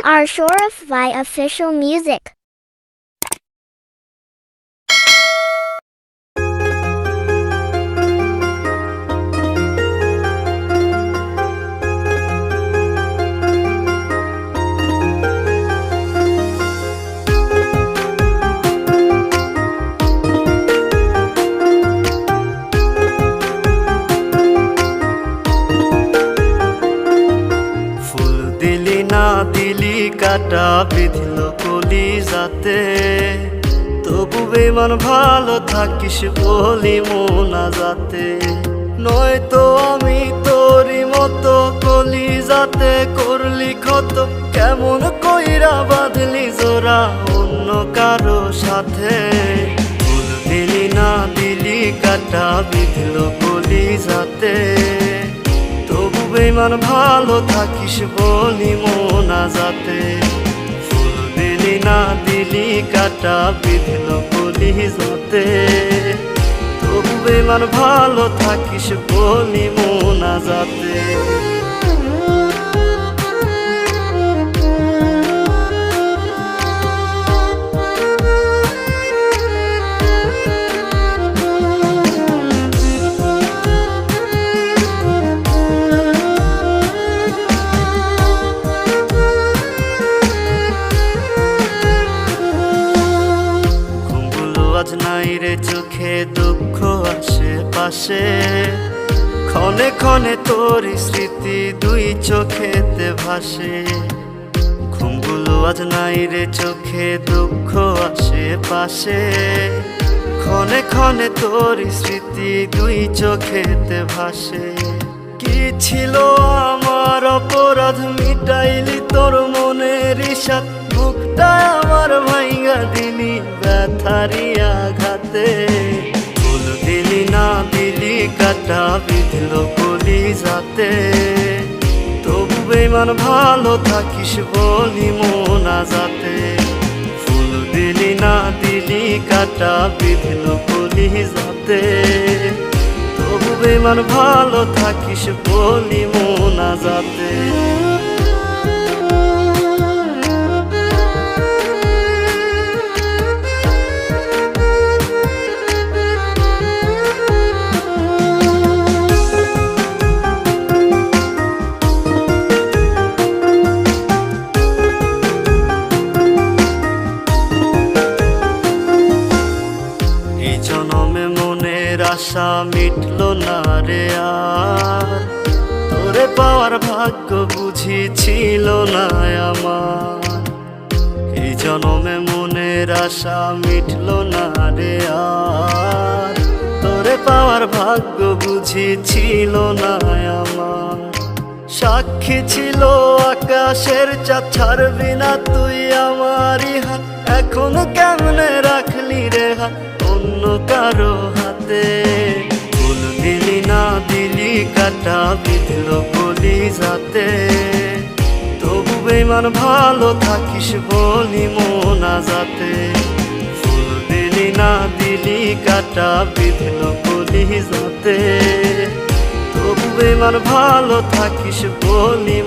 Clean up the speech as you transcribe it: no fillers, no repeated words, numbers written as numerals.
are Shoref by Official Music. দিলি কাটা বিধিল কলি যাতে তবু বেমান ভালো থাকিস বলি মোনা যাতে নয়তো আমি তোরই মতো কলি যাতে করলি ক্ষত কেমন কইরা বাঁধলি জোড়া অন্য কারো সাথে ফুল দিলি না দিলি কাটা বিধিল কলি যাতে তবু বেমান ভালো থাকিস বলি মোনা যাতে ফুল দিলি না দিলি কাটা বিধিল কলি যাতে তবু বেমান ভালো থাকিস বলি মোনা যাতে আজ নাই রে চোখে দুঃখ আশেপাশে ক্ষণে ক্ষণে তোর স্মৃতি দুই চোখেতে ভাসে ঘুমগুলো আজ নাই রে চোখে দুঃখ আশেপাশে ক্ষণে ক্ষণে তোর স্মৃতি দুই চোখেতে ভাসে কি ছিল আমার অপরাধ মিটাইলি তোর মনের ইশাত বুকটা আমার ভাইঙ্গা দিলি ব্যথারি আঘাতে ফুল দিলি না দিলি কাটা বিধিল কলি যাতে তবু বেমান ভালো থাকিস বলি মোনা যাতে ফুল দিলি না দিলি কাটা বিধিল কলি যাতে তবু বেমান ভালো থাকিস বলি মোনা যাতে জনমে মনের আশা মিটলো না রে আর তোরে পাওয়ার ভাগ্য বুঝি ছিল না আমার এই জনমে মনের আশা মিটলো না রে আর তোরে পাওয়ার ভাগ্য বুঝি ছিল না আমার সাক্ষী ছিল আকাশের চাঁদ ছাড়বি না তুই আমারই হাত এখন কেমনে রাখলি রে হাত অন্য কারো হাতে ফুল দিলি না দিলি কাটা বিধিল কলি যাতে তবু বেমান ভালো থাকিস বলি মোনা যাতে ফুল দিলি না দিলি কাটা বিধিল কলি যাতে তবু বেমান ভালো থাকিস বলি